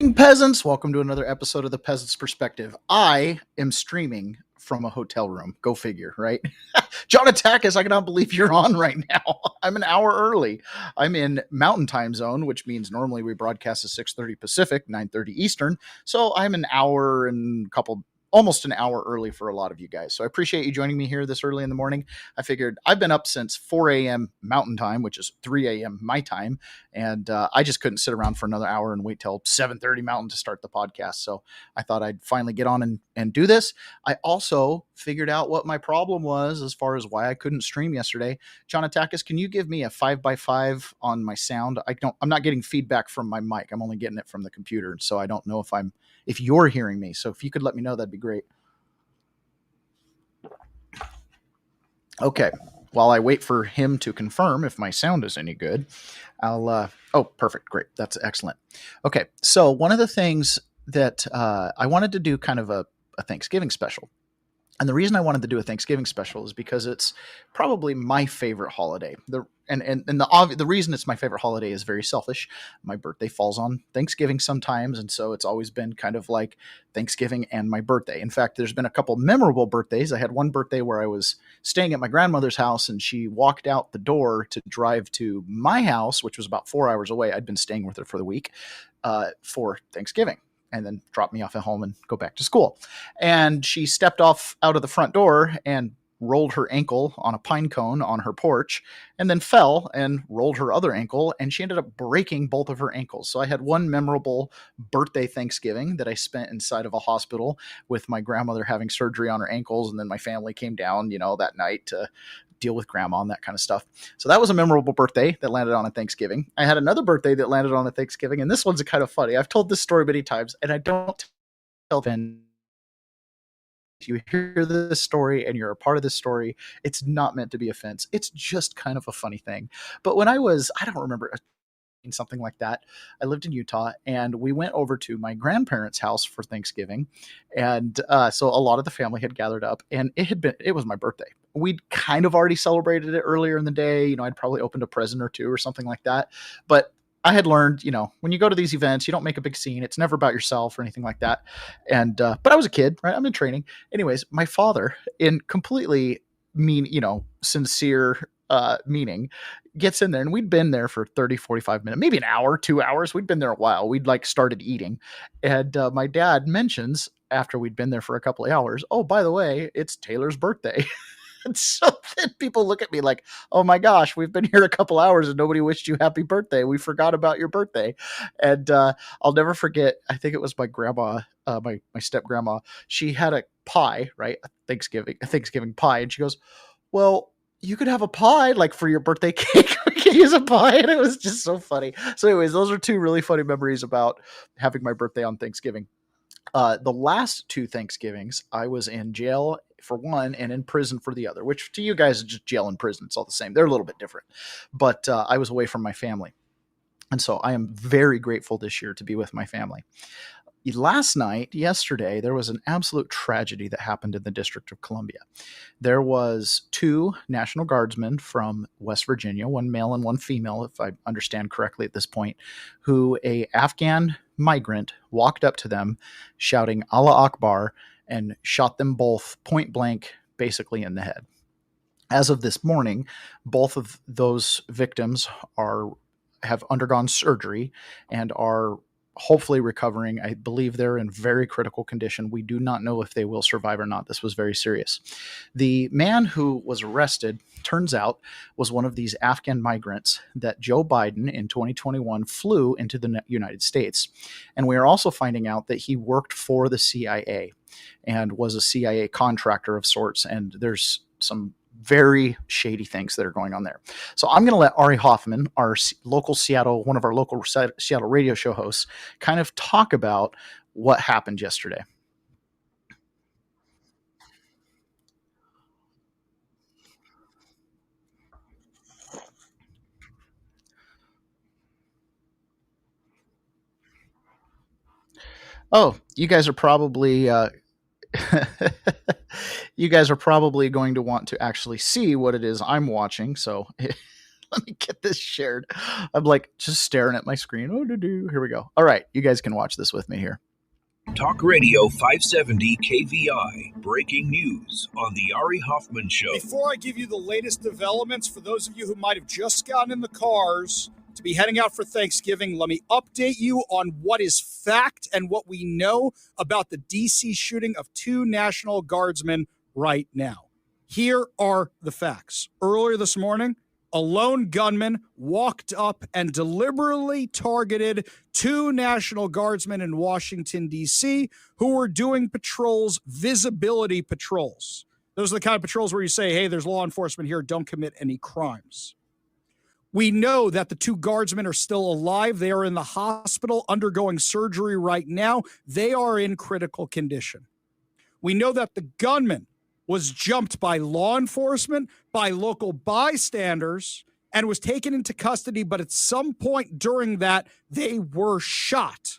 Peasants, welcome to another episode of the Peasants Perspective. I am streaming from a hotel room. Go figure, right? John Attackis, I cannot believe you're on right now. I'm an hour early. I'm in Mountain Time Zone, which means normally we broadcast at 6:30 Pacific, 9:30 Eastern. So I'm an hour and a couple, almost an hour early for a lot of you guys. So I appreciate you joining me here this early in the morning. I figured I've been up since 4 a.m. Mountain Time, which is 3 a.m. my time, and I just couldn't sit around for another hour and wait till 7:30 Mountain to start the podcast. So I thought I'd finally get on and do this. I also figured out what my problem was as far as why I couldn't stream yesterday. John Attackis, can you give me a 5x5 on my sound? I'm not getting feedback from my mic. I'm only getting it from the computer, so I don't know if you're hearing me. So if you could let me know, that'd be great. Okay. While I wait for him to confirm if my sound is any good, oh, perfect. Great. That's excellent. Okay. So one of the things that I wanted to do kind of a Thanksgiving special. And the reason I wanted to do a Thanksgiving special is because it's probably my favorite holiday. The reason it's my favorite holiday is very selfish. My birthday falls on Thanksgiving sometimes, and so it's always been kind of like Thanksgiving and my birthday. In fact, there's been a couple memorable birthdays. I had one birthday where I was staying at my grandmother's house, and she walked out the door to drive to my house, which was about 4 hours away. I'd been staying with her for the week for Thanksgiving, and then drop me off at home and go back to school. And she stepped off out of the front door and rolled her ankle on a pine cone on her porch, and then fell and rolled her other ankle, and she ended up breaking both of her ankles. So I had one memorable birthday Thanksgiving that I spent inside of a hospital with my grandmother having surgery on her ankles, and then my family came down, that night to deal with grandma and that kind of stuff. So that was a memorable birthday that landed on a Thanksgiving. I had another birthday that landed on a Thanksgiving, and this one's kind of funny. I've told this story many times, and I don't tell them. If you hear this story and you're a part of this story, it's not meant to be offense. It's just kind of a funny thing. But when I don't remember, something like that. I lived in Utah, and we went over to my grandparents' house for Thanksgiving, and so a lot of the family had gathered up, and it was my birthday. We'd kind of already celebrated it earlier in the day. I'd probably opened a present or two or something like that, but I had learned, when you go to these events, you don't make a big scene. It's never about yourself or anything like that. And but I was a kid, right? I'm in training. Anyways, my father, in completely sincere meaning, gets in there, and we'd been there for 30, 45 minutes, maybe an hour, 2 hours. We'd been there a while. We'd started eating. And my dad mentions after we'd been there for a couple of hours, oh, by the way, it's Taylor's birthday. And so then people look at me like, oh my gosh, we've been here a couple hours and nobody wished you happy birthday. We forgot about your birthday. And I'll never forget, I think it was my grandma, my step grandma. She had a pie, right? A Thanksgiving pie. And she goes, well, you could have a pie like for your birthday cake. We could use a pie. And it was just so funny. So anyways, those are two really funny memories about having my birthday on Thanksgiving. The last two Thanksgivings, I was in jail for one and in prison for the other, which to you guys is just jail and prison. It's all the same. They're a little bit different, but I was away from my family. And so I am very grateful this year to be with my family. Yesterday, there was an absolute tragedy that happened in the District of Columbia. There was two National Guardsmen from West Virginia, one male and one female, if I understand correctly at this point, who a Afghan migrant walked up to them shouting Allah Akbar and shot them both point blank, basically in the head. As of this morning, both of those victims have undergone surgery and are hopefully recovering. I believe they're in very critical condition. We do not know if they will survive or not. This was very serious. The man who was arrested, turns out, was one of these Afghan migrants that Joe Biden in 2021 flew into the United States. And we are also finding out that he worked for the CIA and was a CIA contractor of sorts. And there's some very shady things that are going on there. So I'm going to let Ari Hoffman, one of our local Seattle radio show hosts, kind of talk about what happened yesterday. Oh, you guys are probably you guys are probably going to want to actually see what it is I'm watching. So Let me get this shared. I'm like just staring at my screen. Oh, here we go. All right, you guys can watch this with me here. Talk Radio 570 KVI, breaking news on the Ari Hoffman Show. Before I give you the latest developments, for those of you who might have just gotten in the cars to be heading out for Thanksgiving, let me update you on what is fact and what we know about the D.C. shooting of 2 National Guardsmen right now. Here are the facts. Earlier this morning, a lone gunman walked up and deliberately targeted 2 National Guardsmen in Washington, D.C., who were doing patrols, visibility patrols. Those are the kind of patrols where you say, hey, there's law enforcement here, don't commit any crimes. We know that the 2 guardsmen are still alive. They are in the hospital undergoing surgery right now. They are in critical condition. We know that the gunman was jumped by law enforcement, by local bystanders, and was taken into custody, but at some point during that, they were shot.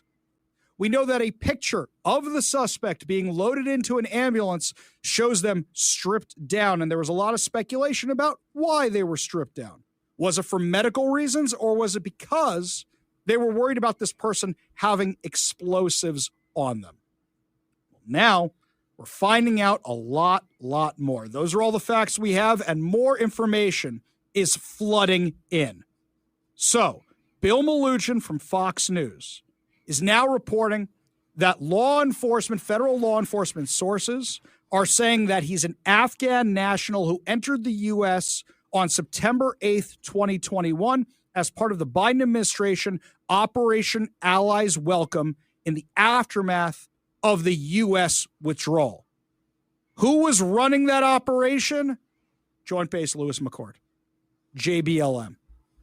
We know that a picture of the suspect being loaded into an ambulance shows them stripped down, and there was a lot of speculation about why they were stripped down. Was it for medical reasons, or was it because they were worried about this person having explosives on them? Now, we're finding out a lot more. Those are all the facts we have, and more information is flooding in. So, Bill Maluchin from Fox News is now reporting that federal law enforcement sources are saying that he's an Afghan national who entered the U.S. on September 8th, 2021, as part of the Biden administration Operation Allies Welcome in the aftermath of the U.S. withdrawal. Who was running that operation? Joint Base Lewis McChord, JBLM.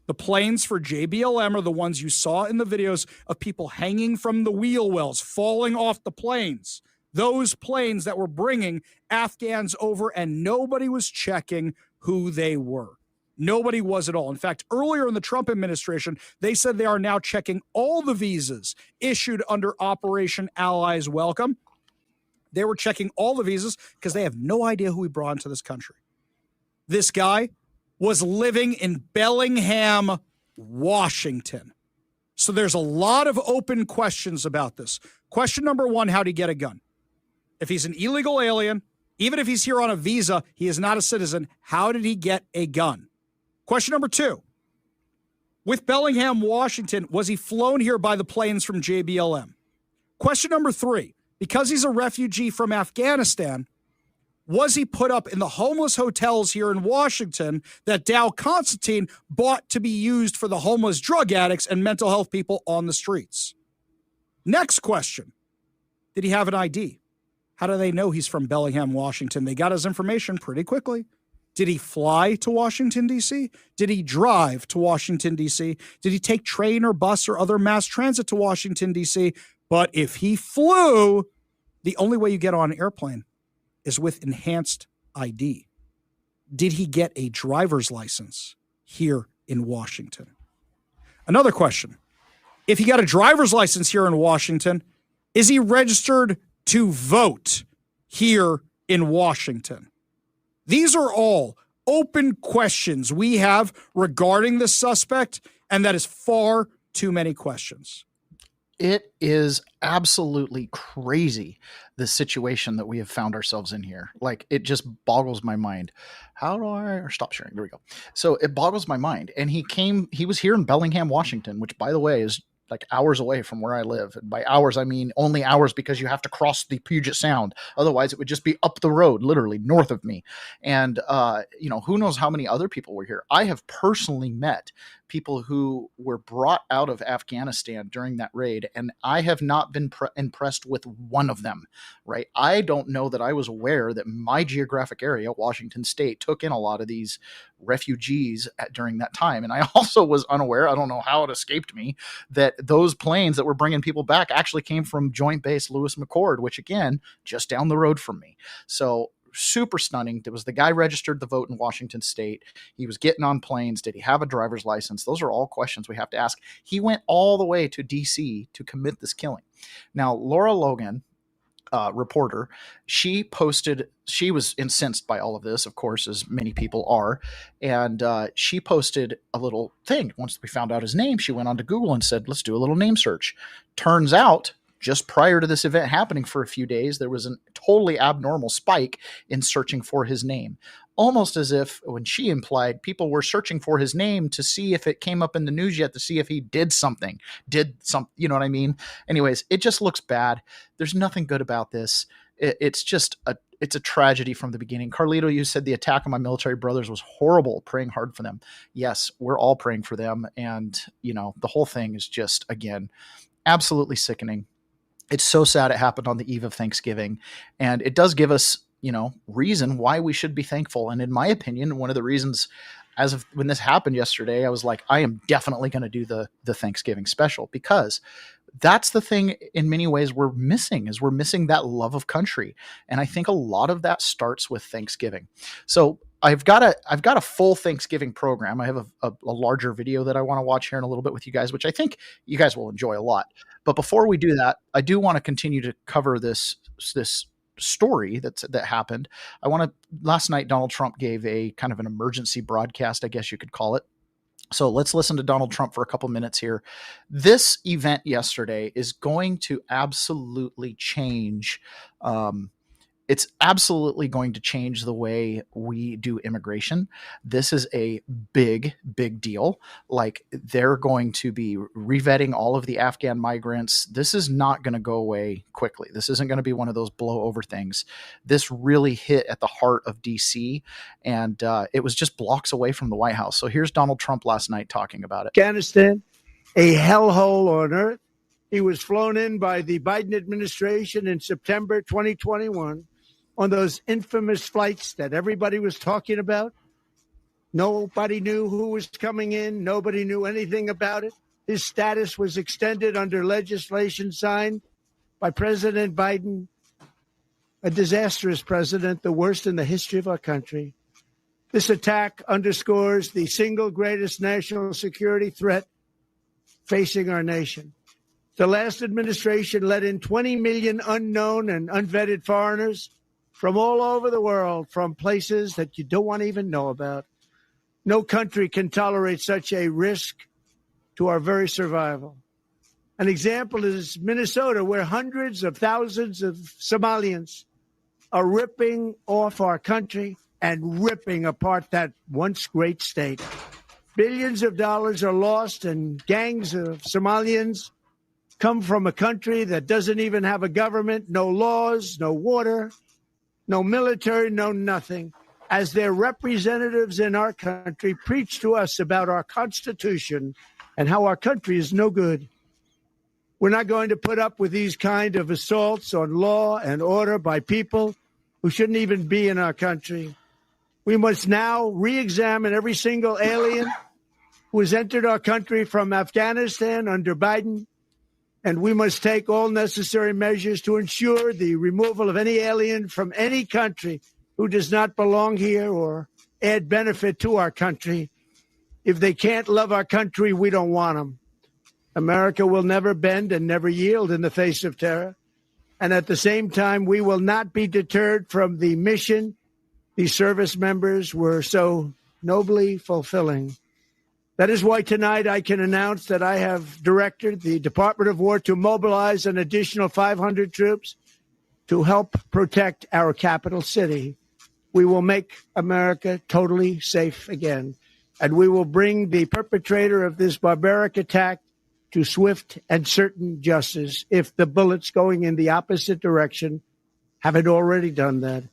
The planes for JBLM are the ones you saw in the videos of people hanging from the wheel wells, falling off the planes. Those planes that were bringing Afghans over, and nobody was checking who they were. Nobody was at all. In fact, earlier in the Trump administration, they said they are now checking all the visas issued under Operation Allies Welcome. They were checking all the visas because they have no idea who we brought into this country. This guy was living in Bellingham, Washington. So there's a lot of open questions about this. Question number 1, how did he get a gun? If he's an illegal alien, even if he's here on a visa, he is not a citizen. How did he get a gun? Question number 2, with Bellingham, Washington, was he flown here by the planes from JBLM? Question number 3, because he's a refugee from Afghanistan, was he put up in the homeless hotels here in Washington that Dow Constantine bought to be used for the homeless drug addicts and mental health people on the streets? Next question, did he have an ID? How do they know he's from Bellingham, Washington? They got his information pretty quickly. Did he fly to Washington, D.C.? Did he drive to Washington, D.C.? Did he take train or bus or other mass transit to Washington, D.C.? But if he flew, the only way you get on an airplane is with enhanced ID. Did he get a driver's license here in Washington? Another question. If he got a driver's license here in Washington, is he registered to vote here in Washington? These are all open questions we have regarding the suspect, and that is far too many questions. It is absolutely crazy, the situation that we have found ourselves in here. Like, it just boggles my mind. Stop sharing. There we go. So it boggles my mind. And he was here in Bellingham, Washington, which, by the way, is like hours away from where I live. And by hours, I mean only hours because you have to cross the Puget Sound. Otherwise, it would just be up the road, literally north of me. And, who knows how many other people were here. I have personally met people who were brought out of Afghanistan during that raid, and I have not been impressed with one of them, right? I don't know that I was aware that my geographic area, Washington State, took in a lot of these refugees during that time. And I also was unaware, I don't know how it escaped me, that those planes that were bringing people back actually came from Joint Base Lewis McChord, which, again, just down the road from me. So super stunning. There was the guy registered to vote in Washington State. He was getting on planes. Did he have a driver's license? Those are all questions we have to ask. He went all the way to DC to commit this killing. Now, Laura Logan, reporter. She was incensed by all of this, of course, as many people are. And she posted a little thing. Once we found out his name, she went onto Google and said, let's do a little name search. Turns out, just prior to this event happening for a few days, there was a totally abnormal spike in searching for his name. Almost as if, when she implied, people were searching for his name to see if it came up in the news yet, to see if he did something, you know what I mean? Anyways, it just looks bad. There's nothing good about this. It's a tragedy from the beginning. Carlito, you said the attack on my military brothers was horrible, praying hard for them. Yes, we're all praying for them. And, the whole thing is just, again, absolutely sickening. It's so sad it happened on the eve of Thanksgiving. And it does give us, reason why we should be thankful. And in my opinion, one of the reasons, as of when this happened yesterday, I was like, I am definitely going to do the Thanksgiving special, because that's the thing in many ways we're missing that love of country. And I think a lot of that starts with Thanksgiving. So I've got a full Thanksgiving program. I have a larger video that I want to watch here in a little bit with you guys, which I think you guys will enjoy a lot. But before we do that, I do want to continue to cover this story that happened. Last night, Donald Trump gave a kind of an emergency broadcast, I guess you could call it. So let's listen to Donald Trump for a couple minutes here. This event yesterday is going to absolutely change. It's absolutely going to change the way we do immigration. This is a big, big deal. Like, they're going to be revetting all of the Afghan migrants. This is not going to go away quickly. This isn't going to be one of those blow over things. This really hit at the heart of DC, and it was just blocks away from the White House. So here's Donald Trump last night talking about it. Afghanistan, a hellhole on earth. He was flown in by the Biden administration in September 2021. On those infamous flights that everybody was talking about. Nobody knew who was coming in. Nobody knew anything about it. His status was extended under legislation signed by President Biden, a disastrous president, the worst in the history of our country. This attack underscores the single greatest national security threat facing our nation. The last administration let in 20 million unknown and unvetted foreigners from all over the world, from places that you don't want to even know about. No country can tolerate such a risk to our very survival. An example is Minnesota, where hundreds of thousands of Somalians are ripping off our country and ripping apart that once great state. Billions of dollars are lost, and gangs of Somalians come from a country that doesn't even have a government, no laws, no water, no military, no nothing. As their representatives in our country preach to us about our Constitution and how our country is no good. We're not going to put up with these kind of assaults on law and order by people who shouldn't even be in our country. We must now re-examine every single alien who has entered our country from Afghanistan under Biden, and we must take all necessary measures to ensure the removal of any alien from any country who does not belong here or add benefit to our country. If they can't love our country, we don't want them. America will never bend and never yield in the face of terror. And at the same time, we will not be deterred from the mission these service members were so nobly fulfilling. That is why tonight I can announce that I have directed the Department of War to mobilize an additional 500 troops to help protect our capital city. We will make America totally safe again, and we will bring the perpetrator of this barbaric attack to swift and certain justice if the bullets going in the opposite direction haven't already done that.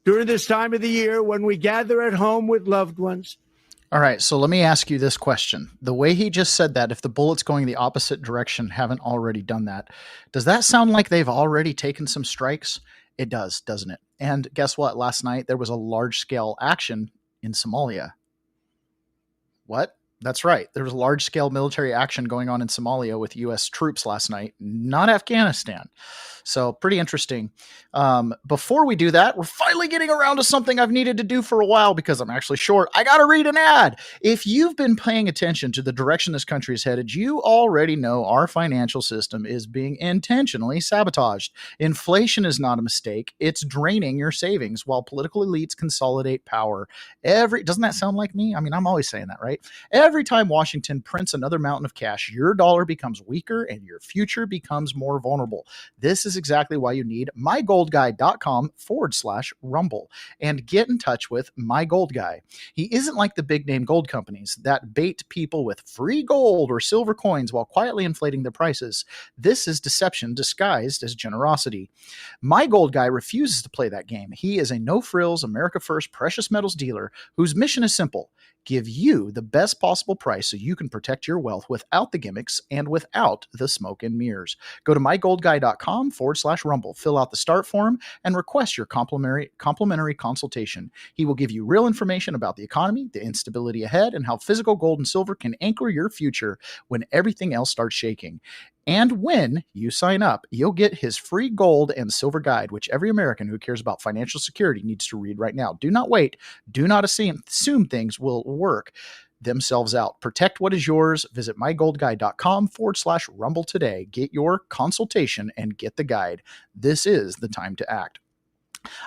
During this time of the year, when we gather at home with loved ones. All right, so let me ask you this question. The way he just said that, if the bullets going the opposite direction haven't already done that, does that sound like they've already taken some strikes? It does, doesn't it? And guess what? Last night, there was a large-scale action in Somalia. What? That's right. There was large scale military action going on in Somalia with U.S. troops last night, not Afghanistan. So pretty interesting. Before we do that, we're finally getting around to something I've needed to do for a while because I'm actually short. I got to read an ad. If you've been paying attention to the direction this country is headed, you already know our financial system is being intentionally sabotaged. Inflation is not a mistake. It's draining your savings while political elites consolidate power. Doesn't that sound like me? I mean, I'm always saying that, right? Every time Washington prints another mountain of cash, your dollar becomes weaker and your future becomes more vulnerable. This is exactly why you need mygoldguy.com/rumble and get in touch with My Gold Guy. He isn't like the big name gold companies that bait people with free gold or silver coins while quietly inflating their prices. This is deception disguised as generosity. My Gold Guy refuses to play that game. He is a no frills, America First precious metals dealer whose mission is simple: give you the best possible price so you can protect your wealth without the gimmicks and without the smoke and mirrors. Go to mygoldguy.com/rumble, fill out the start form, and request your complimentary consultation. He will give you real information about the economy, the instability ahead, and how physical gold and silver can anchor your future when everything else starts shaking. And when you sign up, you'll get his free gold and silver guide, which every American who cares about financial security needs to read right now. Do not wait. Do not assume things will work themselves out. Protect what is yours. Visit mygoldguy.com/rumble today. Get your consultation and get the guide. This is the time to act.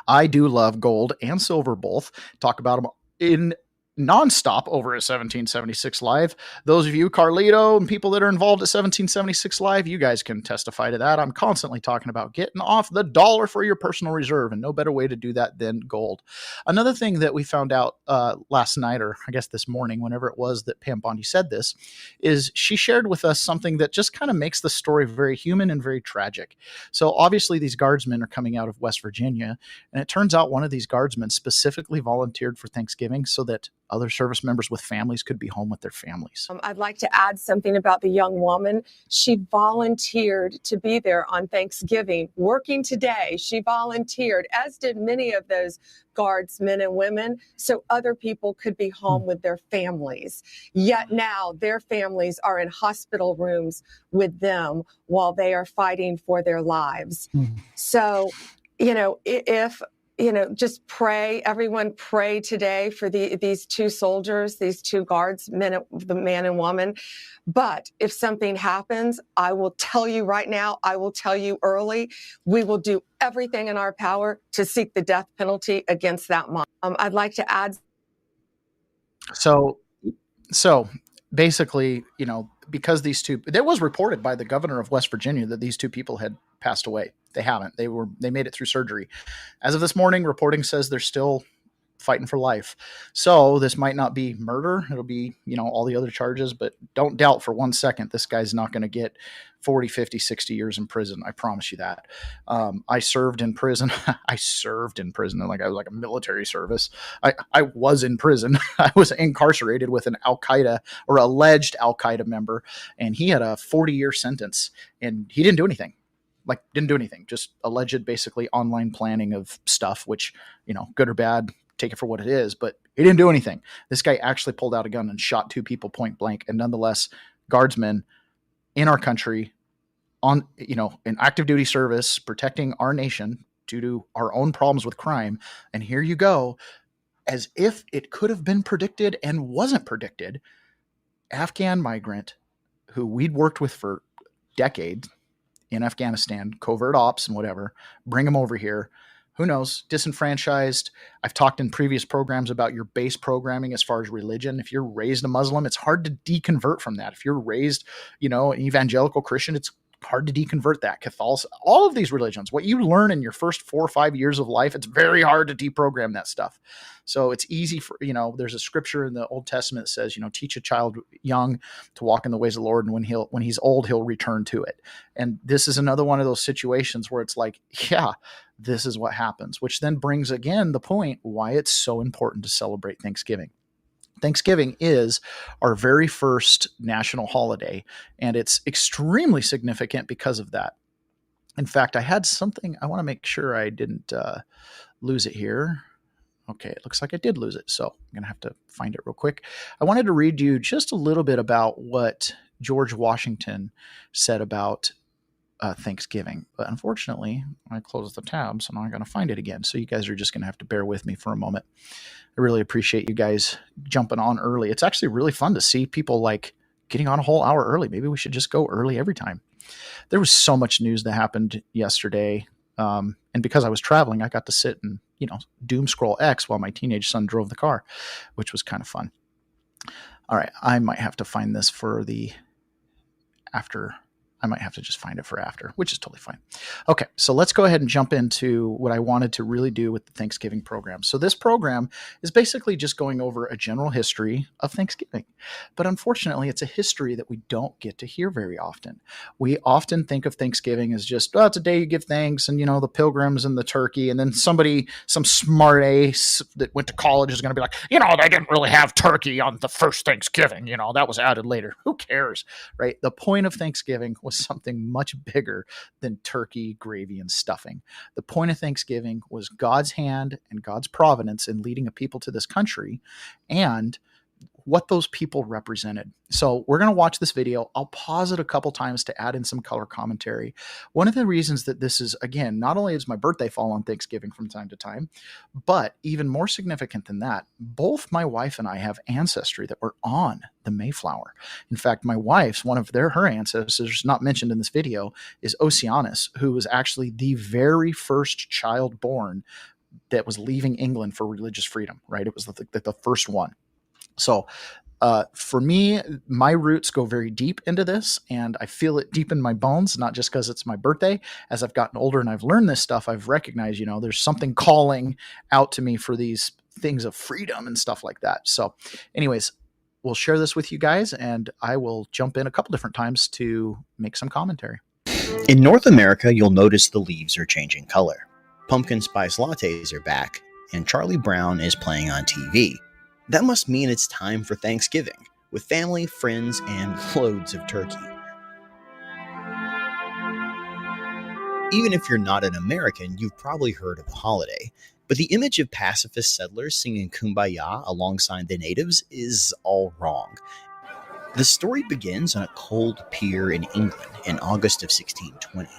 I do love gold and silver both. Talk about them in nonstop over at 1776 Live. Those of you, Carlito, and people that are involved at 1776 Live, you guys can testify to that. I'm constantly talking about getting off the dollar for your personal reserve, and no better way to do that than gold. Another thing that we found out last night, or I guess this morning, whenever it was that Pam Bondi said this, is she shared with us something that just kind of makes the story very human and very tragic. So obviously these guardsmen are coming out of West Virginia, and it turns out one of these guardsmen specifically volunteered for Thanksgiving so that other service members with families could be home with their families. I'd like to add something about the young woman. She volunteered to be there on Thanksgiving, working today. She volunteered, as did many of those guardsmen and women, so other people could be home with their families. Yet now their families are in hospital rooms with them while they are fighting for their lives. So, just pray, everyone pray today for these two soldiers, these two guards, the man and woman. But if something happens, I will tell you right now, I will tell you early, we will do everything in our power to seek the death penalty against that mom. I'd like to add. So basically, because it was reported by the governor of West Virginia that these two people had passed away. They haven't. They made it through surgery. As of this morning, reporting says they're still fighting for life. So this might not be murder. It'll be, all the other charges, but don't doubt for 1 second this guy's not going to get 40, 50, 60 years in prison. I promise you that. I served in prison. I served in prison. I was like a military service. I was in prison. I was incarcerated with an Al-Qaeda or alleged Al-Qaeda member, and he had a 40-year sentence, and he didn't do anything. Just alleged basically online planning of stuff, which, good or bad, take it for what it is, but he didn't do anything. This guy actually pulled out a gun and shot two people point blank. And nonetheless, guardsmen in our country in active duty service, protecting our nation due to our own problems with crime. And here you go, as if it could have been predicted and wasn't predicted, Afghan migrant who we'd worked with for decades in Afghanistan, covert ops and whatever, bring them over here. Who knows? Disenfranchised. I've talked in previous programs about your base programming as far as religion. If you're raised a Muslim, it's hard to deconvert from that. If you're raised, an evangelical Christian, it's hard to deconvert that. Catholicism, all of these religions, what you learn in your first 4 or 5 years of life, it's very hard to deprogram that stuff. So it's easy for, there's a scripture in the Old Testament that says, teach a child young to walk in the ways of the Lord, and when he's old, he'll return to it. And this is another one of those situations where it's like, yeah, this is what happens, which then brings again the point why it's so important to celebrate Thanksgiving. Thanksgiving is our very first national holiday, and it's extremely significant because of that. In fact, I had something, I want to make sure I didn't lose it here. Okay, it looks like I did lose it, so I'm going to have to find it real quick. I wanted to read you just a little bit about what George Washington said about Thanksgiving. But unfortunately, I closed the tab, so now I'm going to find it again. So you guys are just going to have to bear with me for a moment. I really appreciate you guys jumping on early. It's actually really fun to see people like getting on a whole hour early. Maybe we should just go early every time. There was so much news that happened yesterday. And because I was traveling, I got to sit and, doom scroll X while my teenage son drove the car, which was kind of fun. All right. I might have to find this for the after. I might have to just find it for after, which is totally fine. Okay, so let's go ahead and jump into what I wanted to really do with the Thanksgiving program. So this program is basically just going over a general history of Thanksgiving. But unfortunately, it's a history that we don't get to hear very often. We often think of Thanksgiving as just, it's a day you give thanks and, the Pilgrims and the turkey. And then some smart ace that went to college is going to be like, they didn't really have turkey on the first Thanksgiving. That was added later. Who cares, right? The point of Thanksgiving was something much bigger than turkey, gravy, and stuffing. The point of Thanksgiving was God's hand and God's providence in leading a people to this country and what those people represented. So we're going to watch this video. I'll pause it a couple times to add in some color commentary. One of the reasons that this is, again, not only does my birthday fall on Thanksgiving from time to time, but even more significant than that, both my wife and I have ancestry that were on the Mayflower. In fact, my wife's, one of her ancestors, not mentioned in this video, is Oceanus, who was actually the very first child born that was leaving England for religious freedom, right? It was the first one. So for me, my roots go very deep into this, and I feel it deep in my bones, not just because it's my birthday. As I've gotten older and I've learned this stuff, I've recognized, there's something calling out to me for these things of freedom and stuff like that. So anyways, we'll share this with you guys, and I will jump in a couple different times to make some commentary. In North America, you'll notice the leaves are changing color. Pumpkin spice lattes are back, and Charlie Brown is playing on TV. That must mean it's time for Thanksgiving, with family, friends, and loads of turkey. Even if you're not an American, you've probably heard of the holiday, but the image of pacifist settlers singing Kumbaya alongside the natives is all wrong. The story begins on a cold pier in England in August of 1620,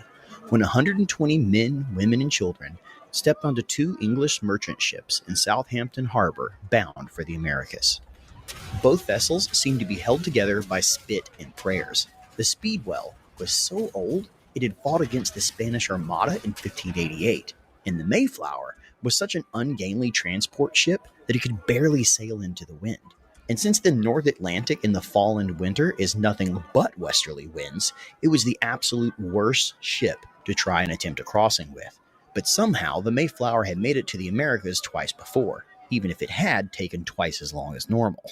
when 120 men, women, and children stepped onto two English merchant ships in Southampton Harbor bound for the Americas. Both vessels seemed to be held together by spit and prayers. The Speedwell was so old it had fought against the Spanish Armada in 1588, and the Mayflower was such an ungainly transport ship that it could barely sail into the wind. And since the North Atlantic in the fall and winter is nothing but westerly winds, it was the absolute worst ship to try and attempt a crossing with. But somehow the Mayflower had made it to the Americas twice before, even if it had taken twice as long as normal.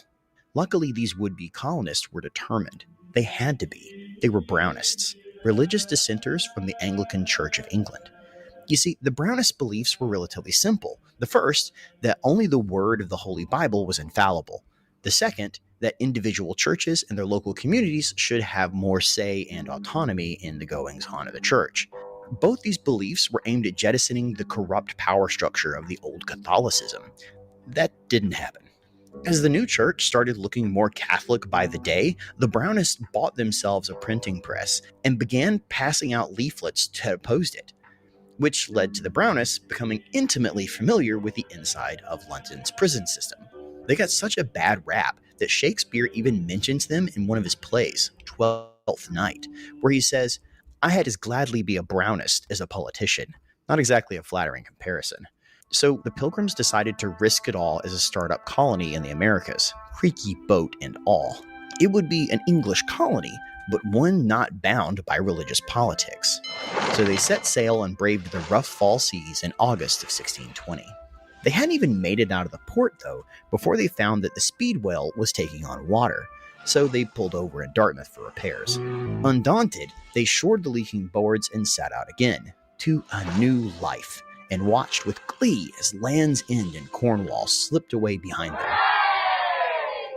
Luckily, these would-be colonists were determined. They had to be. They were Brownists, religious dissenters from the Anglican Church of England. You see, the Brownist beliefs were relatively simple. The first, that only the word of the Holy Bible was infallible. The second, that individual churches and their local communities should have more say and autonomy in the goings-on of the church. Both these beliefs were aimed at jettisoning the corrupt power structure of the old Catholicism. That didn't happen. As the new church started looking more Catholic by the day, the Brownists bought themselves a printing press and began passing out leaflets to oppose it, which led to the Brownists becoming intimately familiar with the inside of London's prison system. They got such a bad rap that Shakespeare even mentions them in one of his plays, Twelfth Night, where he says, "I had as gladly be a Brownist as a politician." Not exactly a flattering comparison. So the Pilgrims decided to risk it all as a startup colony in the Americas, creaky boat and all. It would be an English colony, but one not bound by religious politics. So they set sail and braved the rough fall seas in August of 1620. They hadn't even made it out of the port, though, before they found that the Speedwell was taking on water. So they pulled over in Dartmouth for repairs. Undaunted, they shored the leaking boards and set out again, to a new life, and watched with glee as Land's End and Cornwall slipped away behind them,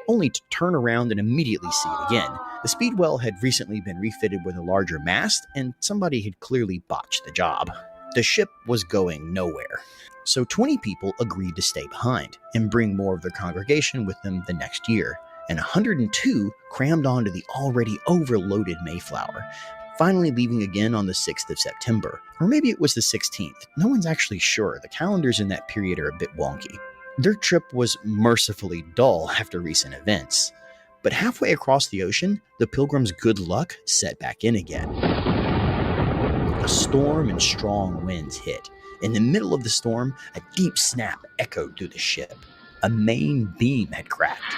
only to turn around and immediately see it again. The Speedwell had recently been refitted with a larger mast, and somebody had clearly botched the job. The ship was going nowhere. So 20 people agreed to stay behind and bring more of their congregation with them the next year, and 102 crammed onto the already overloaded Mayflower, finally leaving again on the 6th of September. Or maybe it was the 16th. No one's actually sure. The calendars in that period are a bit wonky. Their trip was mercifully dull after recent events. But halfway across the ocean, the Pilgrims' good luck set back in again. A storm and strong winds hit. In the middle of the storm, a deep snap echoed through the ship. A main beam had cracked.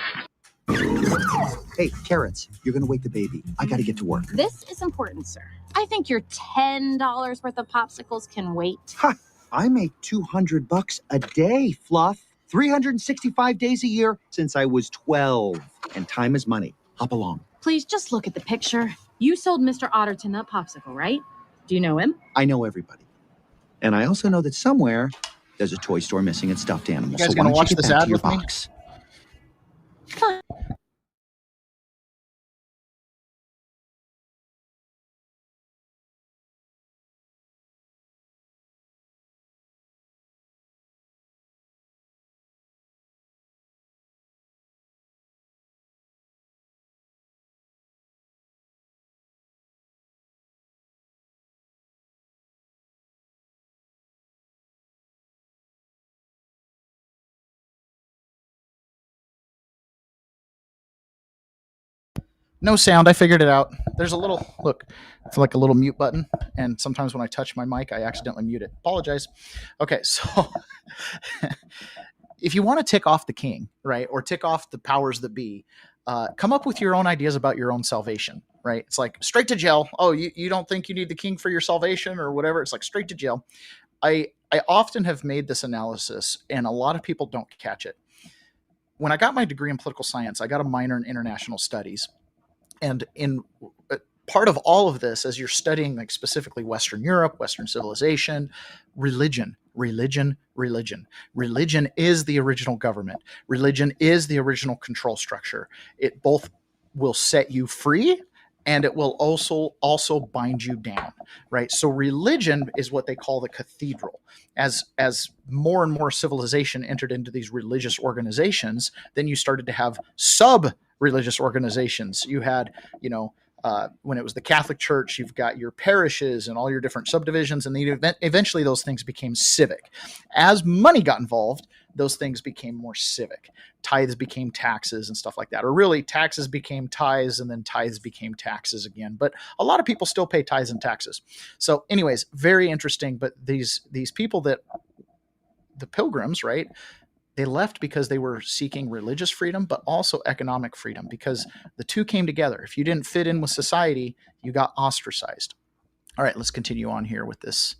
Hey, Terrence, you're going to wake the baby. I got to get to work. This is important, sir. I think your $10 worth of popsicles can wait. Ha! I make $200 a day, Fluff. 365 days a year since I was 12. And time is money. Hop along. Please just look at the picture. You sold Mr. Otterton that popsicle, right? Do you know him? I know everybody. And I also know that somewhere there's a toy store missing its stuffed animals. You guys so why gonna don't watch you get this back ad to your with me? box? No sound. I figured it out. There's a little, look, it's like a little mute button. And sometimes when I touch my mic, I accidentally mute it. Apologize. Okay, so if you want to tick off the king, right, or tick off the powers that be, come up with your own ideas about your own salvation, right? It's like straight to jail. Oh, you don't think you need the king for your salvation or whatever? It's like straight to jail. I often have made this analysis, and a lot of people don't catch it. When I got my degree in political science, I got a minor in international studies. And in part of all of this, as you're studying like specifically Western Europe, Western civilization, religion is the original government. Religion is the original control structure. It both will set you free and it will also bind you down, right? So religion is what they call the cathedral. As more and more civilization entered into these religious organizations, then you started to have sub-religious organizations. You had, when it was the Catholic Church, you've got your parishes and all your different subdivisions, and then eventually those things became civic. As money got involved, those things became more civic. Tithes became taxes and stuff like that. Or really, taxes became tithes, and then tithes became taxes again. But a lot of people still pay tithes and taxes. So anyways, very interesting. But these people that, the Pilgrims, right, they left because they were seeking religious freedom, but also economic freedom, because the two came together. If you didn't fit in with society, you got ostracized. All right, let's continue on here with this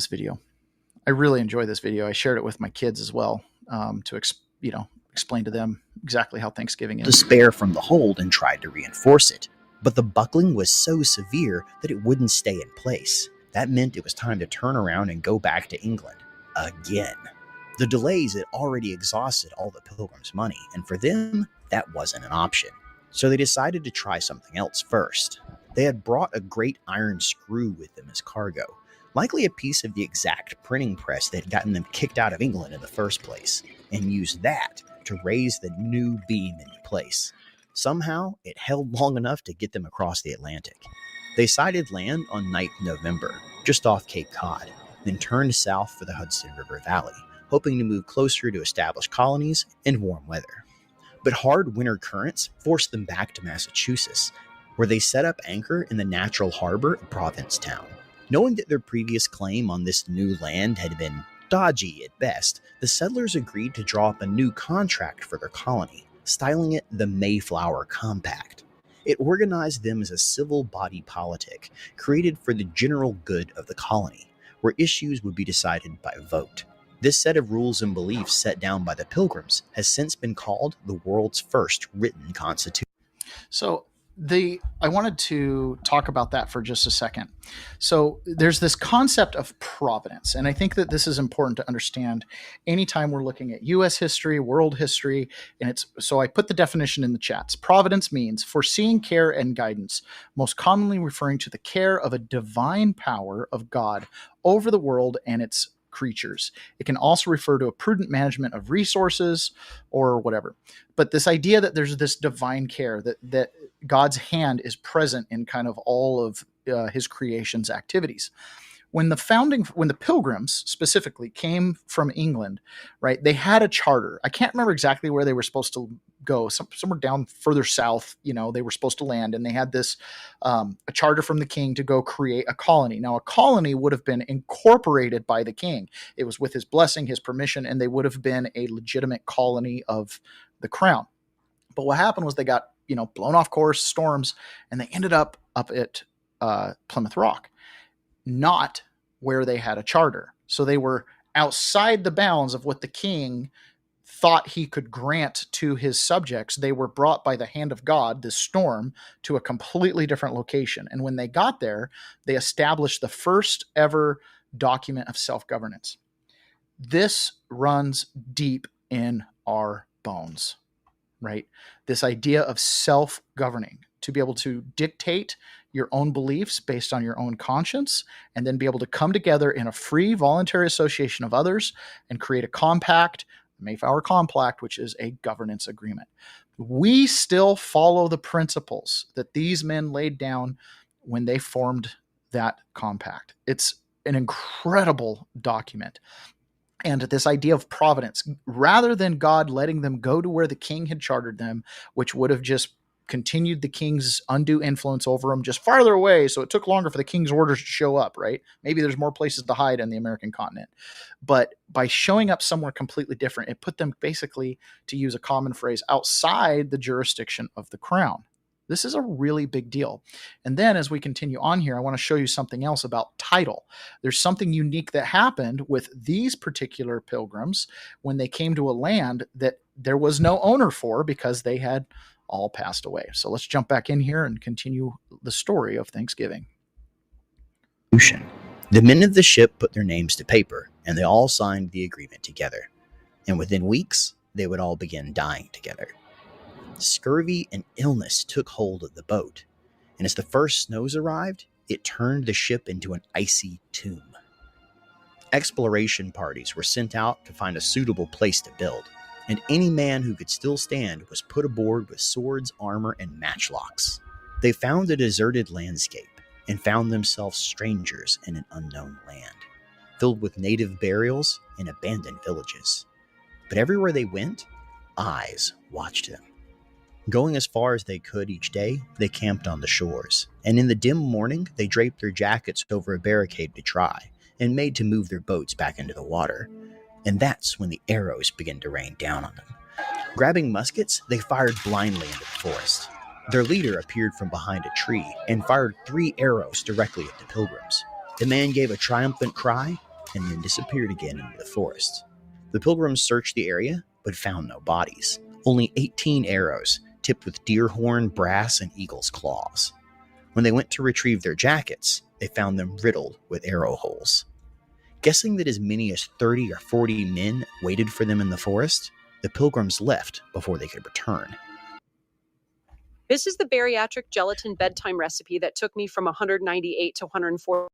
video. I really enjoy this video. I shared it with my kids as well, to explain to them exactly how Thanksgiving is. Despair from the hold and tried to reinforce it, but the buckling was so severe that it wouldn't stay in place. That meant it was time to turn around and go back to England. Again. The delays had already exhausted all the Pilgrims' money, and for them, that wasn't an option. So they decided to try something else first. They had brought a great iron screw with them as cargo, likely a piece of the exact printing press that had gotten them kicked out of England in the first place, and used that to raise the new beam into place. Somehow, it held long enough to get them across the Atlantic. They sighted land on 9th November, just off Cape Cod, then turned south for the Hudson River Valley, hoping to move closer to established colonies and warm weather. But hard winter currents forced them back to Massachusetts, where they set up anchor in the natural harbor of Provincetown. Knowing that their previous claim on this new land had been dodgy at best, the settlers agreed to draw up a new contract for their colony, styling it the Mayflower Compact. It organized them as a civil body politic, created for the general good of the colony, where issues would be decided by vote. This set of rules and beliefs set down by the Pilgrims has since been called the world's first written constitution. So I wanted to talk about that for just a second. So there's this concept of providence, and I think that this is important to understand anytime we're looking at U.S. history, world history, and it's so I put the definition in the chats. Providence means foreseeing care and guidance, most commonly referring to the care of a divine power of God over the world and its creatures. It can also refer to a prudent management of resources or whatever. But this idea that there's this divine care, that God's hand is present in kind of all of his creation's activities. When the Pilgrims specifically came from England, right, they had a charter. I can't remember exactly where they were supposed to go, somewhere down further south, they were supposed to land, and they had this a charter from the king to go create a colony. Now, a colony would have been incorporated by the king. It was with his blessing, his permission, and they would have been a legitimate colony of the crown. But what happened was they got, blown off course, storms, and they ended up at Plymouth Rock, not where they had a charter. So they were outside the bounds of what the king thought he could grant to his subjects. They were brought by the hand of God, this storm, to a completely different location. And when they got there, they established the first ever document of self-governance. This runs deep in our bones, right? This idea of self-governing, to be able to dictate your own beliefs based on your own conscience, and then be able to come together in a free voluntary association of others and create a compact, Mayflower Compact, which is a governance agreement. We still follow the principles that these men laid down when they formed that compact. It's an incredible document. And this idea of providence, rather than God letting them go to where the king had chartered them, which would have just continued the king's undue influence over them just farther away, so it took longer for the king's orders to show up, right? Maybe there's more places to hide in the American continent. But by showing up somewhere completely different, it put them basically, to use a common phrase, outside the jurisdiction of the crown. This is a really big deal. And then as we continue on here, I want to show you something else about title. There's something unique that happened with these particular pilgrims when they came to a land that there was no owner for, because they had all passed away. So let's jump back in here and continue the story of Thanksgiving. The men of the ship put their names to paper, and they all signed the agreement together. And within weeks, they would all begin dying together. Scurvy and illness took hold of the boat, and as the first snows arrived, it turned the ship into an icy tomb. Exploration parties were sent out to find a suitable place to build, and any man who could still stand was put aboard with swords, armor, and matchlocks. They found a deserted landscape and found themselves strangers in an unknown land, filled with native burials and abandoned villages. But everywhere they went, eyes watched them. Going as far as they could each day, they camped on the shores, and in the dim morning, they draped their jackets over a barricade to dry, and made to move their boats back into the water. And that's when the arrows began to rain down on them. Grabbing muskets, they fired blindly into the forest. Their leader appeared from behind a tree and fired 3 arrows directly at the pilgrims. The man gave a triumphant cry and then disappeared again into the forest. The pilgrims searched the area, but found no bodies. Only 18 arrows, tipped with deer horn, brass, and eagle's claws. When they went to retrieve their jackets, they found them riddled with arrow holes. Guessing that as many as 30 or 40 men waited for them in the forest, the pilgrims left before they could return. This is the bariatric gelatin bedtime recipe that took me from 198 to 104.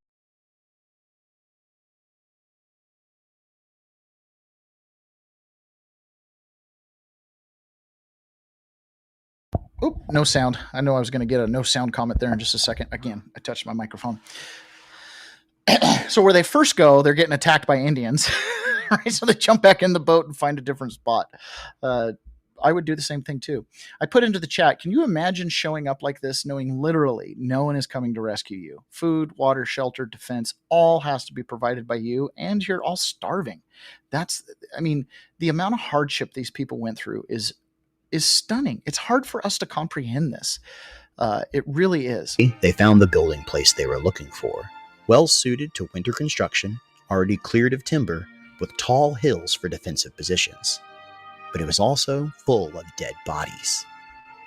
Oop, no sound. I know I was going to get a no sound comment there in just a second. Again, I touched my microphone. So where they first go, they're getting attacked by Indians. Right? So they jump back in the boat and find a different spot. I would do the same thing too. I put into the chat, can you imagine showing up like this, knowing literally no one is coming to rescue you? Food, water, shelter, defense, all has to be provided by you, and you're all starving. The amount of hardship these people went through is stunning. It's hard for us to comprehend this. It really is. They found the building place they were looking for, well suited to winter construction, already cleared of timber, with tall hills for defensive positions. But it was also full of dead bodies.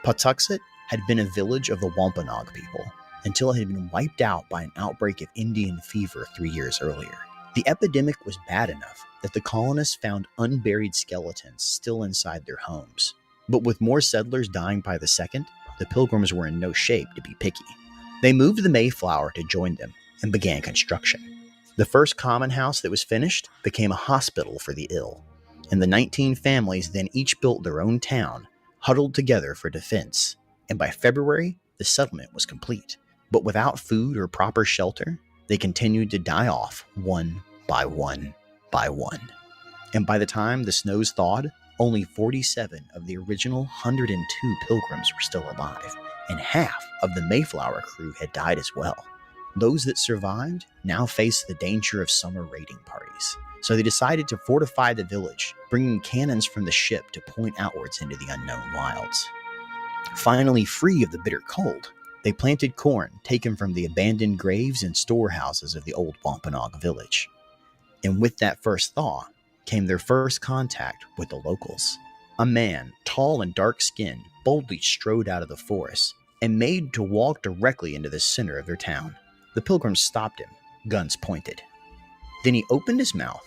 Pawtuxet had been a village of the Wampanoag people until it had been wiped out by an outbreak of Indian fever 3 years earlier. The epidemic was bad enough that the colonists found unburied skeletons still inside their homes. But with more settlers dying by the second, the Pilgrims were in no shape to be picky. They moved the Mayflower to join them and began construction. The first common house that was finished became a hospital for the ill, and the 19 families then each built their own town, huddled together for defense. And by February, the settlement was complete. But without food or proper shelter, they continued to die off one by one by one. And by the time the snows thawed, only 47 of the original 102 Pilgrims were still alive, and half of the Mayflower crew had died as well. Those that survived now faced the danger of summer raiding parties, so they decided to fortify the village, bringing cannons from the ship to point outwards into the unknown wilds. Finally free of the bitter cold, they planted corn taken from the abandoned graves and storehouses of the old Wampanoag village. And with that first thaw came their first contact with the locals. A man, tall and dark-skinned, boldly strode out of the forest and made to walk directly into the center of their town. The Pilgrims stopped him, guns pointed. Then he opened his mouth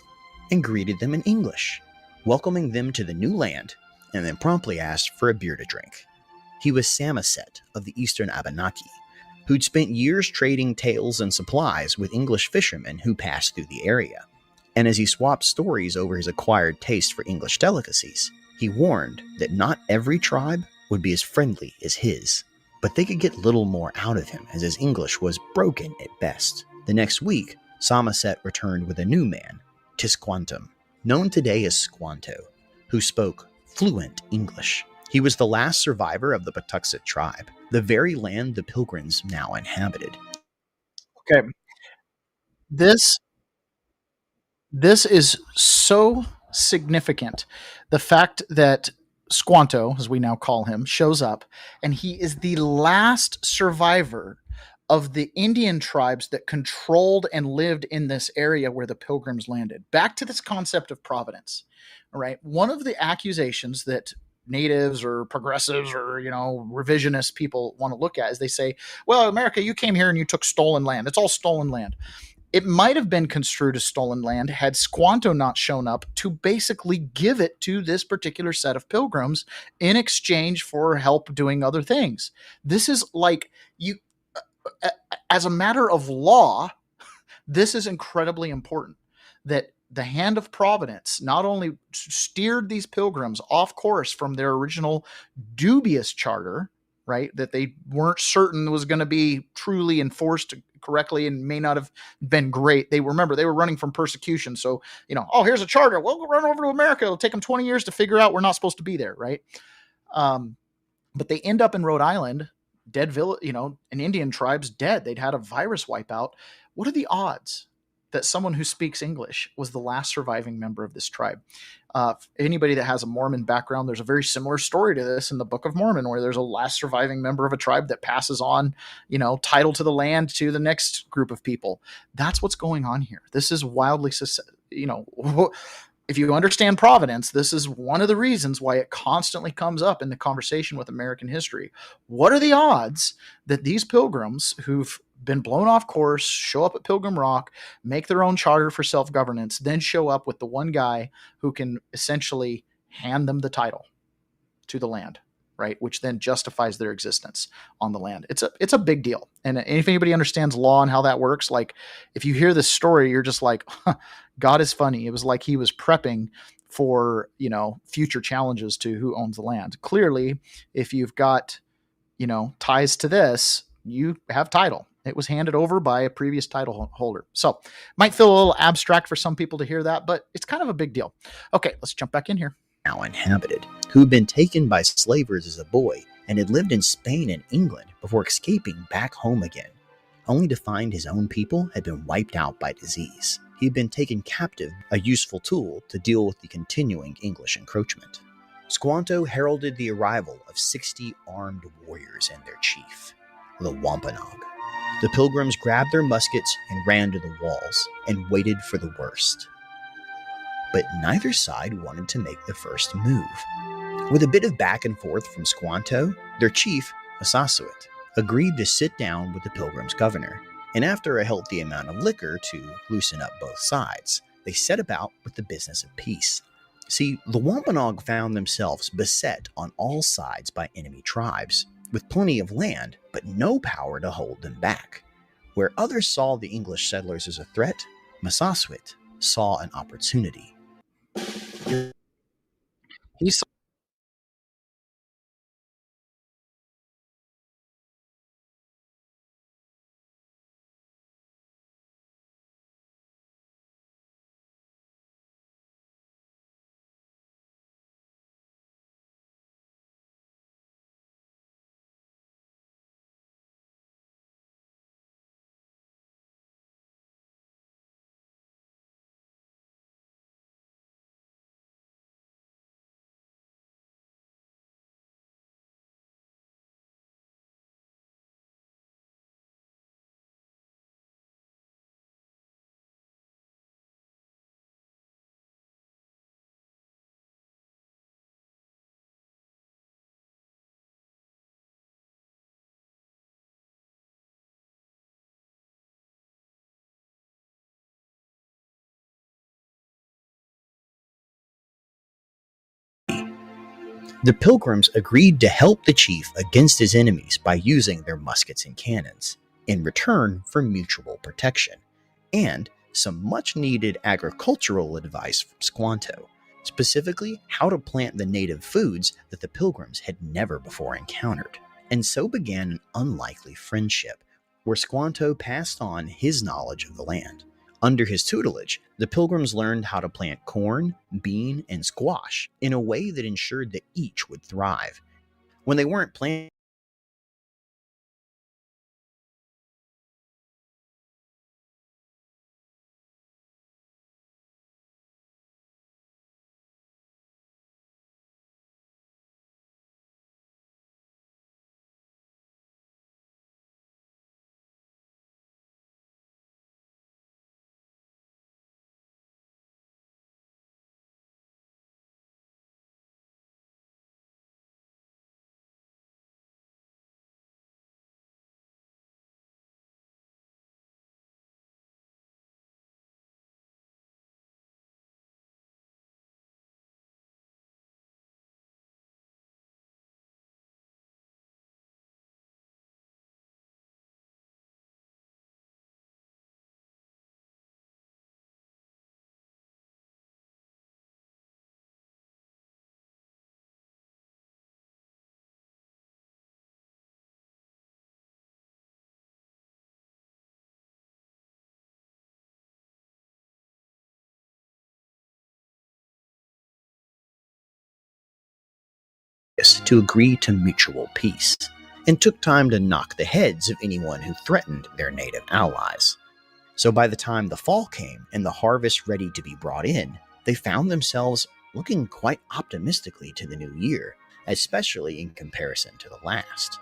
and greeted them in English, welcoming them to the new land, and then promptly asked for a beer to drink. He was Samoset of the eastern Abenaki, who'd spent years trading tales and supplies with English fishermen who passed through the area. And as he swapped stories over his acquired taste for English delicacies, he warned that not every tribe would be as friendly as his, but they could get little more out of him as his English was broken at best. The next week, Samoset returned with a new man, Squanto, known today as Squanto, who spoke fluent English. He was the last survivor of the Patuxet tribe, the very land the Pilgrims now inhabited. Okay. This is so significant. The fact that Squanto, as we now call him, shows up, and he is the last survivor of the Indian tribes that controlled and lived in this area where the Pilgrims landed. Back to this concept of providence. All right. One of the accusations that natives or progressives or, revisionist people want to look at is they say, well, America, you came here and you took stolen land. It's all stolen land. It might have been construed as stolen land had Squanto not shown up to basically give it to this particular set of Pilgrims in exchange for help doing other things. This is like as a matter of law, this is incredibly important that the hand of providence not only steered these Pilgrims off course from their original dubious charter, right, that they weren't certain was going to be truly enforced correctly and may not have been great. They were running from persecution. So, here's a charter. We'll go run over to America. It'll take them 20 years to figure out we're not supposed to be there, right? But they end up in Rhode Island, dead village, an Indian tribe's dead. They'd had a virus wipeout. What are the odds that someone who speaks English was the last surviving member of this tribe? Anybody that has a Mormon background, there's a very similar story to this in the Book of Mormon, where there's a last surviving member of a tribe that passes on, title to the land to the next group of people. That's what's going on here. This is wildly, if you understand providence, this is one of the reasons why it constantly comes up in the conversation with American history. What are the odds that these Pilgrims who've been blown off course, show up at Pilgrim Rock, make their own charter for self-governance, then show up with the one guy who can essentially hand them the title to the land, right? Which then justifies their existence on the land. It's a big deal. And if anybody understands law and how that works, like if you hear this story, you're just like, God is funny. It was like he was prepping for, future challenges to who owns the land. Clearly, if you've got, ties to this, you have title. It was handed over by a previous title holder. So might feel a little abstract for some people to hear that, but it's kind of a big deal. Okay, let's jump back in here. Now inhabited, who had been taken by slavers as a boy and had lived in Spain and England before escaping back home again, only to find his own people had been wiped out by disease. He had been taken captive, a useful tool to deal with the continuing English encroachment. Squanto heralded the arrival of 60 armed warriors and their chief, the Wampanoag. The Pilgrims grabbed their muskets and ran to the walls and waited for the worst. But neither side wanted to make the first move. With a bit of back and forth from Squanto, their chief, Massasoit, agreed to sit down with the Pilgrims' governor, and after a healthy amount of liquor to loosen up both sides, they set about with the business of peace. See, the Wampanoag found themselves beset on all sides by enemy tribes, with plenty of land, but no power to hold them back. Where others saw the English settlers as a threat, Massasoit saw an opportunity. He saw The Pilgrims agreed to help the chief against his enemies by using their muskets and cannons, in return for mutual protection, and some much needed agricultural advice from Squanto, specifically how to plant the native foods that the Pilgrims had never before encountered. And so began an unlikely friendship, where Squanto passed on his knowledge of the land. Under his tutelage, the Pilgrims learned how to plant corn, bean, and squash in a way that ensured that each would thrive. When they weren't planting to agree to mutual peace, and took time to knock the heads of anyone who threatened their native allies. So by the time the fall came and the harvest ready to be brought in, they found themselves looking quite optimistically to the new year, especially in comparison to the last.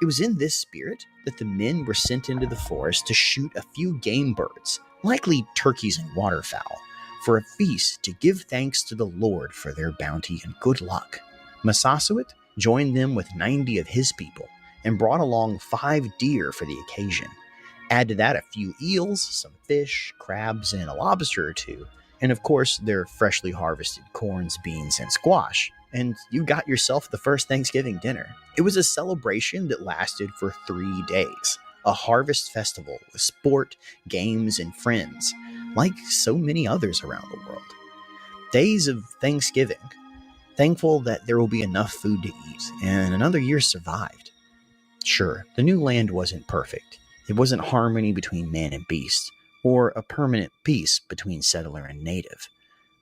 It was in this spirit that the men were sent into the forest to shoot a few game birds, likely turkeys and waterfowl, for a feast to give thanks to the Lord for their bounty and good luck. Massasoit joined them with 90 of his people and brought along 5 deer for the occasion. Add to that a few eels, some fish, crabs, and a lobster or two, and of course their freshly harvested corns, beans, and squash, and you got yourself the first Thanksgiving dinner. It was a celebration that lasted for 3 days, a harvest festival with sport, games, and friends, like so many others around the world. Days of Thanksgiving, thankful that there will be enough food to eat, and another year survived. Sure, the new land wasn't perfect. It wasn't harmony between man and beast, or a permanent peace between settler and native.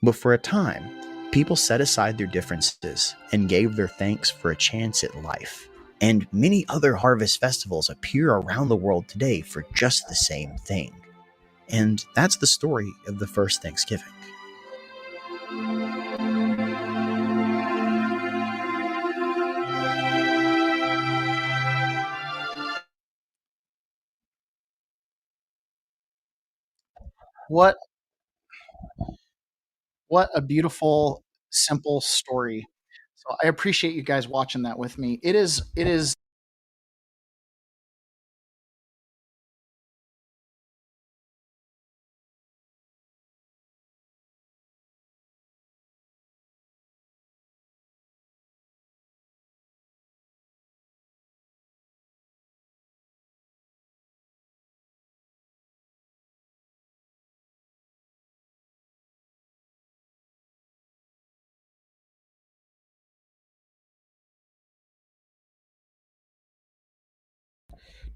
But for a time, people set aside their differences and gave their thanks for a chance at life. And many other harvest festivals appear around the world today for just the same thing. And that's the story of the first Thanksgiving. what what a beautiful, simple story. So I appreciate you guys watching that with me. It is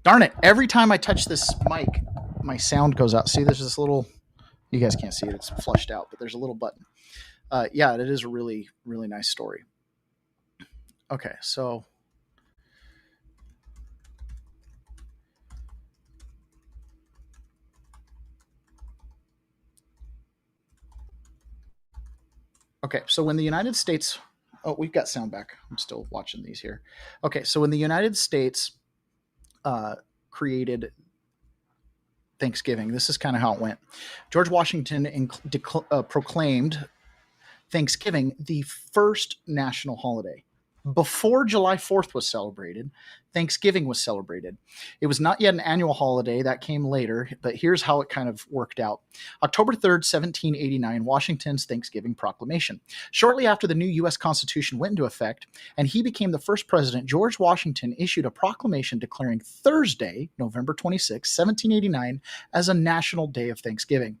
Darn it. Every time I touch this mic, my sound goes out. See, there's this little, you guys can't see it. It's flushed out, but there's a little button. Yeah, it is a really, really nice story. Okay, so when the United States, oh, we've got sound back. I'm still watching these here. Okay, so when the United States created Thanksgiving, this is kind of how it went. George Washington proclaimed Thanksgiving the first national holiday. Before July 4th was celebrated, Thanksgiving was celebrated. It was not yet an annual holiday. That came later, but here's how it kind of worked out. October 3rd, 1789, Washington's Thanksgiving Proclamation. Shortly after the new U.S. Constitution went into effect and he became the first president, George Washington issued a proclamation declaring Thursday, November 26, 1789, as a national day of Thanksgiving.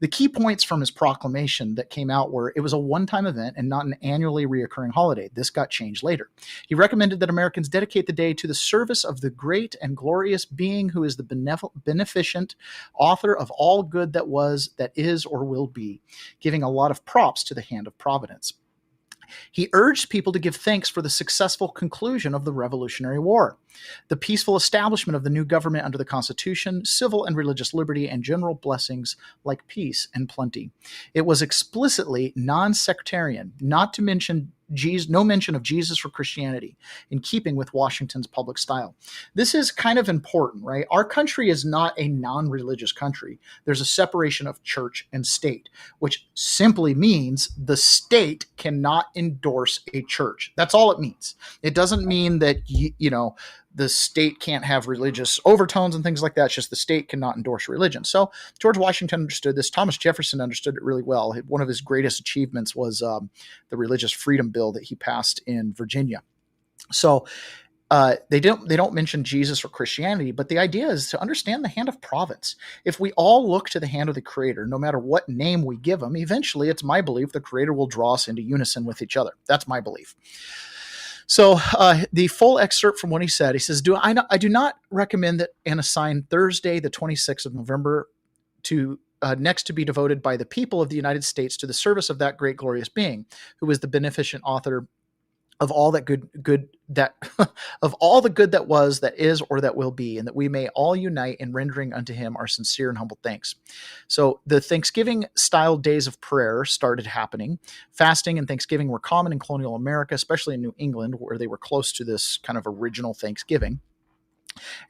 The key points from his proclamation that came out were it was a one-time event and not an annually reoccurring holiday. This got changed later. He recommended that Americans dedicate the day to the service of the great and glorious being who is the beneficent author of all good that was, that is, or will be, giving a lot of props to the hand of Providence. He urged people to give thanks for the successful conclusion of the Revolutionary War, the peaceful establishment of the new government under the Constitution, civil and religious liberty, and general blessings like peace and plenty. It was explicitly non-sectarian, not to mention no mention of Jesus or Christianity, in keeping with Washington's public style. This is kind of important, right? Our country is not a non-religious country. There's a separation of church and state, which simply means the state cannot endorse a church. That's all it means. It doesn't mean that, the state can't have religious overtones and things like that. It's just the state cannot endorse religion. So George Washington understood this. Thomas Jefferson understood it really well. One of his greatest achievements was the Religious Freedom Bill that he passed in Virginia. So they don't mention Jesus or Christianity, but the idea is to understand the hand of providence. If we all look to the hand of the Creator, no matter what name we give him, eventually it's my belief the Creator will draw us into unison with each other. That's my belief. So the full excerpt from what he said, he says, I do not recommend that and assign Thursday, the 26th of November, to next to be devoted by the people of the United States to the service of that great glorious being, who is the beneficent author of all that good that of all the good that was, that is, or that will be, and that we may all unite in rendering unto him our sincere and humble thanks. So the Thanksgiving style days of prayer started happening. Fasting and Thanksgiving were common in colonial America, especially in New England, where they were close to this kind of original Thanksgiving.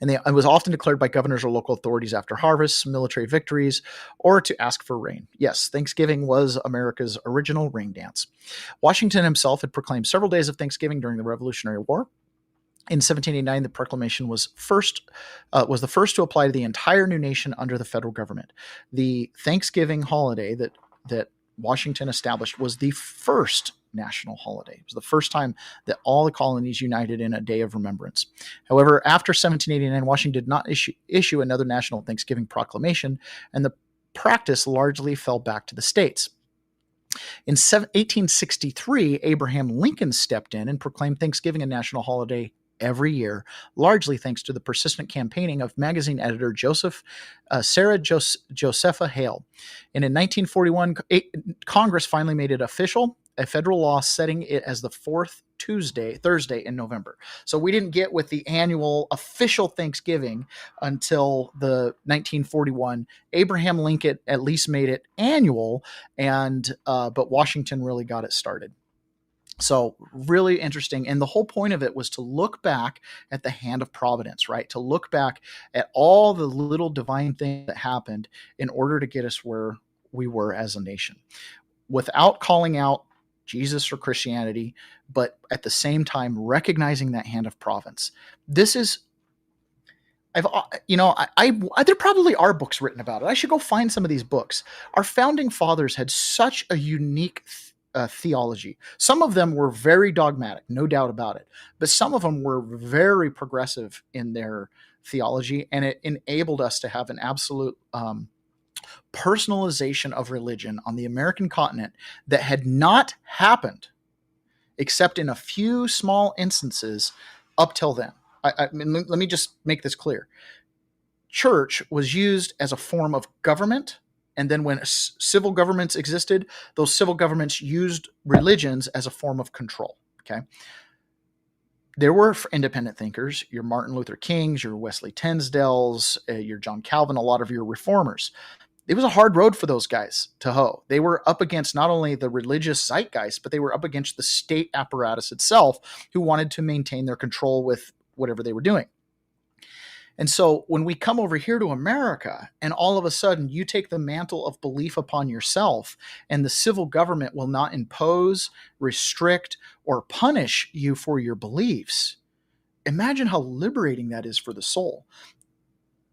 And it was often declared by governors or local authorities after harvests, military victories, or to ask for rain. Yes, Thanksgiving was America's original rain dance. Washington himself had proclaimed several days of Thanksgiving during the Revolutionary War. In 1789, the proclamation was the first to apply to the entire new nation under the federal government. The Thanksgiving holiday that Washington established was the first national holiday. It was the first time that all the colonies united in a day of remembrance. However, after 1789, Washington did not issue another national Thanksgiving proclamation, and the practice largely fell back to the states. In 1863, Abraham Lincoln stepped in and proclaimed Thanksgiving a national holiday every year, largely thanks to the persistent campaigning of magazine editor Sarah Josepha Hale. And in 1941, Congress finally made it official, a federal law setting it as the fourth Thursday in November. So we didn't get with the annual official Thanksgiving until the 1941. Abraham Lincoln at least made it annual, but Washington really got it started. So really interesting. And the whole point of it was to look back at the hand of providence, right? To look back at all the little divine things that happened in order to get us where we were as a nation, without calling out Jesus or Christianity, but at the same time recognizing that hand of providence. This is, there probably are books written about it. I should go find some of these books. Our founding fathers had such a unique theology. Some of them were very dogmatic, no doubt about it, but some of them were very progressive in their theology, and it enabled us to have an absolute personalization of religion on the American continent that had not happened except in a few small instances up till then. I mean, let me just make this clear. Church was used as a form of government. And then when civil governments existed, those civil governments used religions as a form of control. Okay. There were independent thinkers, your Martin Luther Kings, your Wesley Tinsdales, your John Calvin, a lot of your reformers. It was a hard road for those guys to hoe. They were up against not only the religious zeitgeist, but they were up against the state apparatus itself, who wanted to maintain their control with whatever they were doing. And so when we come over here to America and all of a sudden you take the mantle of belief upon yourself and the civil government will not impose, restrict, or punish you for your beliefs, imagine how liberating that is for the soul,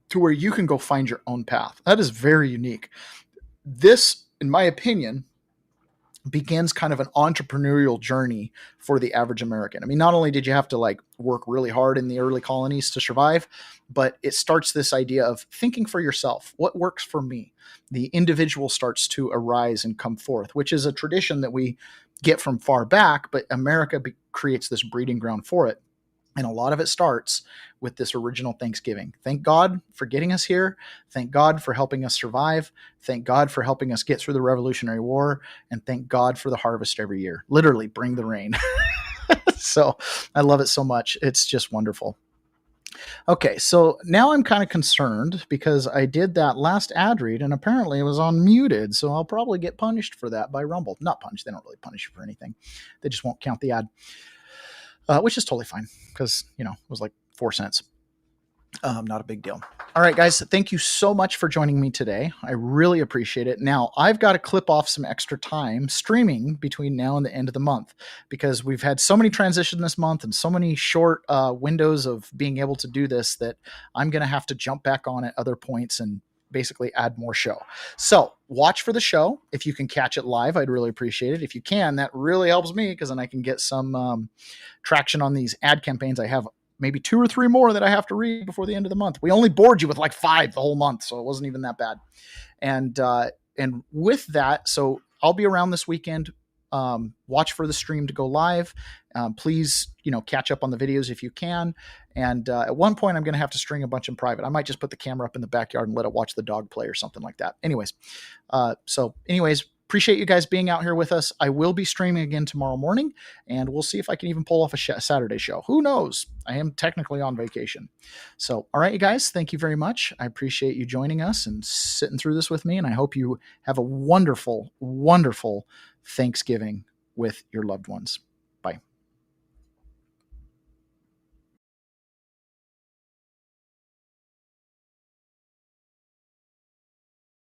to where you can go find your own path. That is very unique. This, in my opinion, begins kind of an entrepreneurial journey for the average American. I mean, not only did you have to like work really hard in the early colonies to survive, but it starts this idea of thinking for yourself. What works for me? The individual starts to arise and come forth, which is a tradition that we get from far back, but America creates this breeding ground for it. And a lot of it starts with this original Thanksgiving. Thank God for getting us here. Thank God for helping us survive. Thank God for helping us get through the Revolutionary War. And thank God for the harvest every year. Literally, bring the rain. So I love it so much. It's just wonderful. Okay, so now I'm kind of concerned because I did that last ad read and apparently it was unmuted. So I'll probably get punished for that by Rumble. Not punished. They don't really punish you for anything. They just won't count the ad. Which is totally fine because, it was like 4 cents. Not a big deal. All right, guys, thank you so much for joining me today. I really appreciate it. Now, I've got to clip off some extra time streaming between now and the end of the month because we've had so many transitions this month and so many short windows of being able to do this that I'm going to have to jump back on at other points and basically add more show. So watch for the show. If you can catch it live, I'd really appreciate it. If you can, that really helps me because then I can get some traction on these ad campaigns. I have maybe 2 or 3 more that I have to read before the end of the month. We only bored you with like 5 the whole month, so it wasn't even that bad. And with that, so I'll be around this weekend. Watch for the stream to go live. Please, catch up on the videos if you can. And at one point, I'm going to have to string a bunch in private. I might just put the camera up in the backyard and let it watch the dog play or something like that. Anyways, appreciate you guys being out here with us. I will be streaming again tomorrow morning, and we'll see if I can even pull off a Saturday show. Who knows? I am technically on vacation. So, all right, you guys, thank you very much. I appreciate you joining us and sitting through this with me, and I hope you have a wonderful, wonderful Thanksgiving with your loved ones.